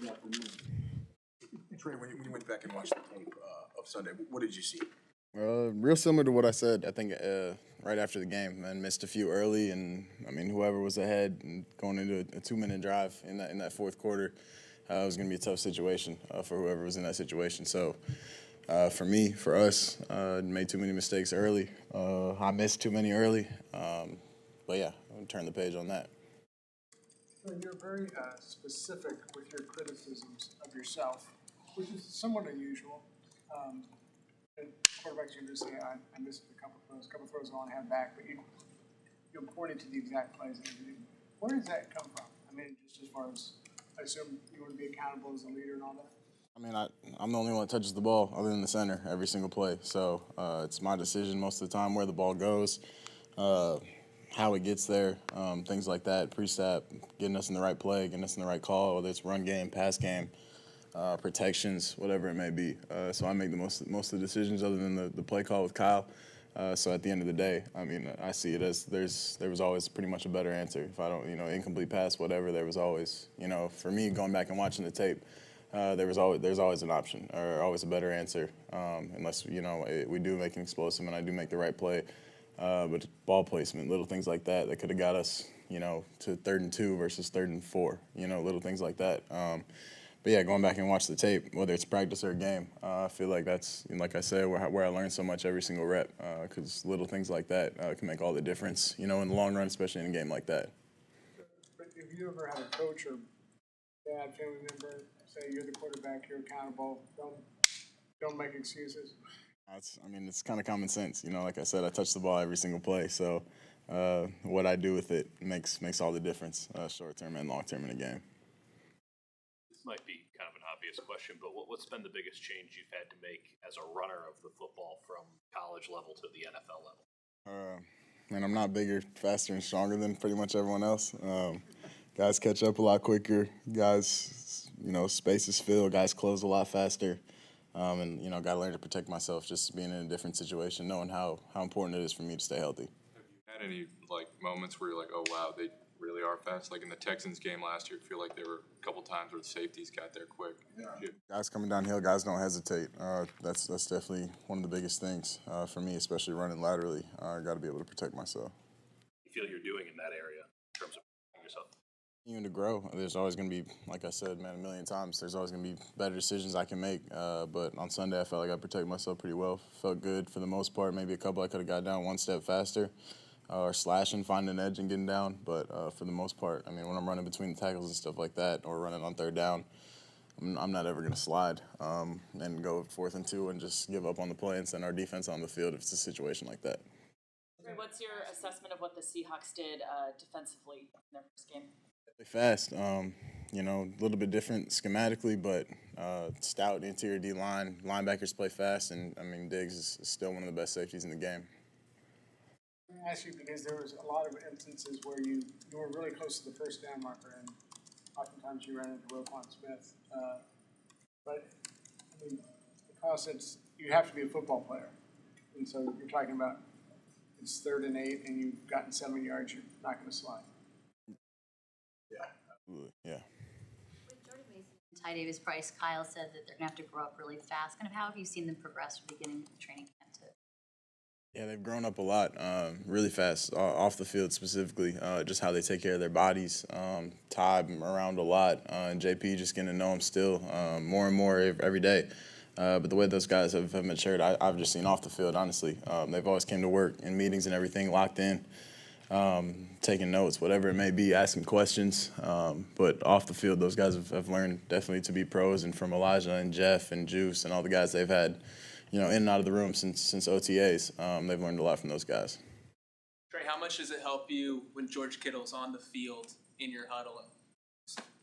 Good afternoon. Trey, when you went back and watched the tape of Sunday, what did you see? Real similar to what I said. I think right after the game, man, missed a few early, and I mean, whoever was ahead and going into a 2-minute drive in that fourth quarter, it was going to be a tough situation for whoever was in that situation. So, for me, for us, made too many mistakes early. I missed too many early, but yeah, I'll turn the page on that. So you're very specific with your criticisms of yourself, which is somewhat unusual. And quarterbacks usually say, I missed a couple throws I want to have back, but you pointed to the exact plays and everything. Where does that come from? I mean, just as far as, I assume you want to be accountable as a leader and all that? I mean, I'm the only one that touches the ball other than the center every single play. So it's my decision most of the time where the ball goes, how it gets there, things like that, pre-snap, getting us in the right play, getting us in the right call, whether it's run game, pass game, protections, whatever it may be. So I make the most of the decisions other than the play call with Kyle. So at the end of the day, I mean, I see it as there was always pretty much a better answer. If I don't, incomplete pass, whatever, there was always, for me, going back and watching the tape, there's always an option or always a better answer, unless, we do make an explosive and I do make the right play. But ball placement, little things like that could have got us, to 3rd and 2 versus 3rd and 4, little things like that. But yeah, going back and watch the tape, whether it's practice or a game, I feel like that's, like I said, where I learn so much every single rep, because little things like that can make all the difference, in the long run, especially in a game like that. But if you ever had a coach or dad, family member say you're the quarterback, you're accountable, don't make excuses. It's kind of common sense. Like I said, I touch the ball every single play, so what I do with it makes all the difference, short term and long term in a game. This might be kind of an obvious question, but what's been the biggest change you've had to make as a runner of the football from college level to the NFL level? Man, I'm not bigger, faster, and stronger than pretty much everyone else. Guys catch up a lot quicker. Guys, space is filled. Guys close a lot faster. And got to learn to protect myself. Just being in a different situation, knowing how important it is for me to stay healthy. Have you had any moments where you're like, oh wow, they really are fast? Like in the Texans game last year, I feel like there were a couple times where the safeties got there quick. Yeah. Guys coming downhill, guys don't hesitate. That's definitely one of the biggest things for me, especially running laterally. I got to be able to protect myself. What do you feel you're doing in that area in terms of protecting yourself? Continuing to grow. There's always going to be, like I said, man, a million times, there's always going to be better decisions I can make. But on Sunday, I felt like I protected myself pretty well. Felt good for the most part. Maybe a couple I could have got down one step faster. Or slashing, finding an edge and getting down. But for the most part, when I'm running between the tackles and stuff like that, or running on 3rd down, I'm not ever going to slide and go 4th and 2 and just give up on the play and send our defense on the field if it's a situation like that. What's your assessment of what the Seahawks did defensively in their first game? Fast, a little bit different schematically, but stout interior D-line. Linebackers play fast, and, Diggs is still one of the best safeties in the game. I'm going to ask you because there was a lot of instances where you were really close to the first down marker, and oftentimes you ran into Roquan Smith. But, because you have to be a football player. And so you're talking about it's 3rd and 8, and you've gotten 7 yards, you're not going to slide. Yeah, absolutely, yeah. With Jordan Mason and Ty Davis Price, Kyle said that they're going to have to grow up really fast. Kind of how have you seen them progress from beginning of the training camp to? Yeah, they've grown up a lot, really fast, off the field specifically, just how they take care of their bodies. Ty around a lot, and JP just getting to know him still more and more every day. But the way those guys have matured, I've just seen off the field, honestly. They've always came to work in meetings and everything, locked in, taking notes, whatever it may be, asking questions. But off the field, those guys have learned definitely to be pros, and from Elijah and Jeff and Juice and all the guys they've had, in and out of the room since OTAs, they've learned a lot from those guys. Trey, how much does it help you when George Kittle's on the field in your huddle and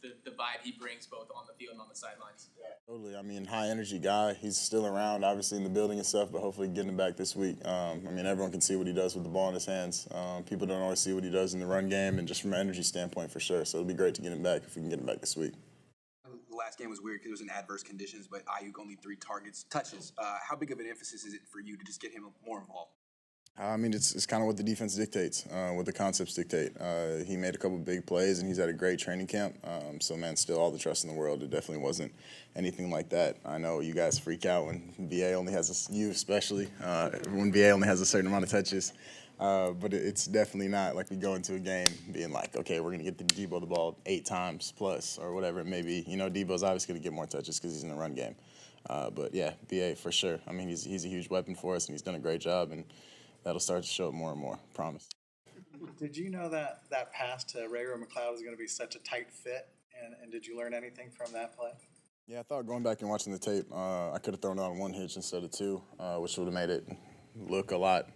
the vibe he brings both on the field and on the sidelines? Yeah, totally. High energy guy. He's still around, obviously, in the building and stuff, but hopefully getting him back this week. Everyone can see what he does with the ball in his hands. People don't always see what he does in the run game and just from an energy standpoint for sure. So it'll be great to get him back if we can get him back this week. The last game was weird because it was in adverse conditions, but Ayuk only 3 touches. How big of an emphasis is it for you to just get him more involved? I mean, it's kind of what the defense dictates, what the concepts dictate. He made a couple big plays, and he's had a great training camp. So, man, still all the trust in the world. It definitely wasn't anything like that. I know you guys freak out when VA only has you especially, when VA only has a certain amount of touches. But it's definitely not like we go into a game being like, okay, we're going to get the Debo the ball 8 times plus or whatever it may be. You know, Debo's obviously going to get more touches because he's in the run game. But, yeah, VA for sure. I mean, he's a huge weapon for us, and he's done a great job. And that'll start to show up more and more. Promise. Did you know that pass to Ray McLeod was going to be such a tight fit? And did you learn anything from that play? Yeah, I thought going back and watching the tape, I could have thrown it on 1 hitch instead of 2, which would have made it look a lot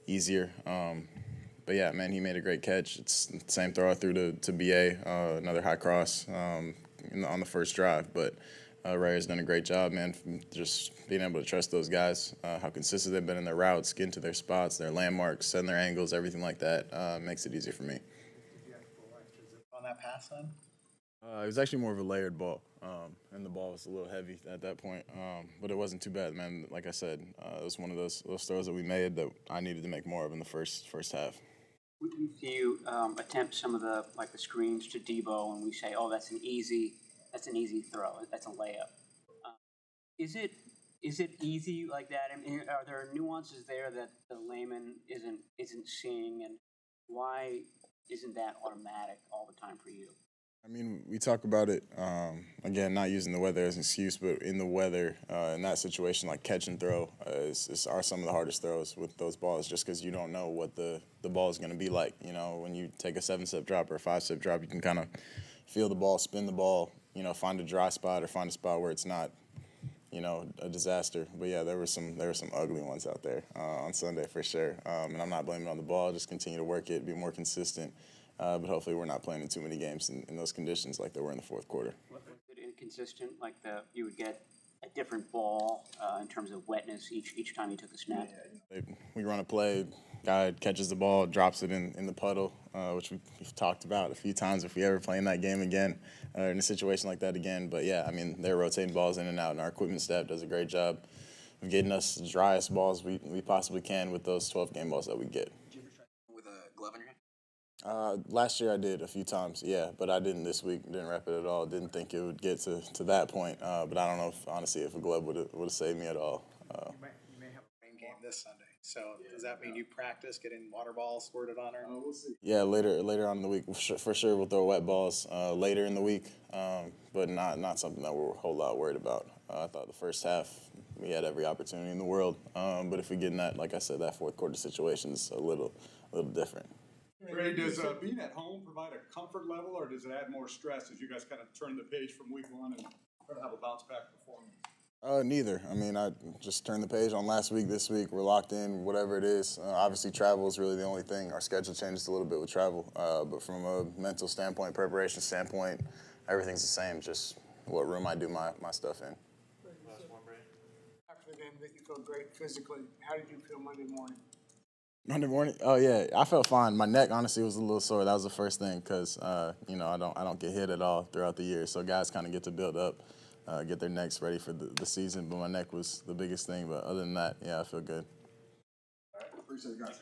easier. But yeah, man, he made a great catch. It's the same throw I threw to BA, another high cross on the first drive. But Ray has done a great job, man, from just being able to trust those guys, how consistent they've been in their routes, getting to their spots, their landmarks, setting their angles, everything like that makes it easier for me. On that pass then? It was actually more of a layered ball, and the ball was a little heavy at that point, but it wasn't too bad, man. Like I said, it was one of those throws that we made that I needed to make more of in the first half. If you attempt some of the screens to Debo, and we say, "Oh, that's an easy throw. That's a layup." Is it easy like that? I mean, are there nuances there that the layman isn't seeing, and why isn't that automatic all the time for you? I mean, we talk about it, again, not using the weather as an excuse, but in the weather, in that situation, like catch and throw are some of the hardest throws with those balls just because you don't know what the ball is going to be like. You know, when you take a 7-step drop or a 5-step drop, you can kind of feel the ball, spin the ball, you know, find a dry spot or find a spot where it's not, you know, a disaster. But, yeah, there were some ugly ones out there on Sunday for sure. And I'm not blaming it on the ball. Just continue to work it, be more consistent. But hopefully we're not playing in too many games in those conditions like they were in the fourth quarter. Was it inconsistent? Like you would get a different ball in terms of wetness each time you took a snap? We run a play, guy catches the ball, drops it in the puddle, which we've talked about a few times if we ever play in that game again, in a situation like that again. But, yeah, I mean, they're rotating balls in and out, and our equipment staff does a great job of getting us the driest balls we possibly can with those 12-game balls that we get. Did you ever try with a glove on your hand? Last year I did a few times, yeah, but I didn't this week. Didn't rep it at all. Didn't think it would get to that point. But I don't know if honestly if a glove would have saved me at all. You may have a rain game this Sunday. So does that mean you practice getting water balls squirted on her? We'll see. Yeah, later on in the week for sure we'll throw wet balls later in the week, but not something that we're a whole lot worried about. I thought the first half we had every opportunity in the world, but if we get in that, like I said, that fourth quarter situation is a little different. Trey, does being at home provide a comfort level, or does it add more stress as you guys kind of turn the page from week 1 and try to have a bounce back performance? Neither. I mean, I just turned the page on last week, this week. We're locked in, whatever it is. Obviously, travel is really the only thing. Our schedule changes a little bit with travel, but from a mental standpoint, preparation standpoint, everything's the same. Just what room I do my stuff in. After the game, that you feel great physically. How did you feel Monday morning? Monday morning? Oh yeah, I felt fine. My neck honestly was a little sore. That was the first thing because you know I don't get hit at all throughout the year. So guys kind of get to build up, get their necks ready for the season. But my neck was the biggest thing. But other than that, yeah, I feel good. All right, appreciate it, guys.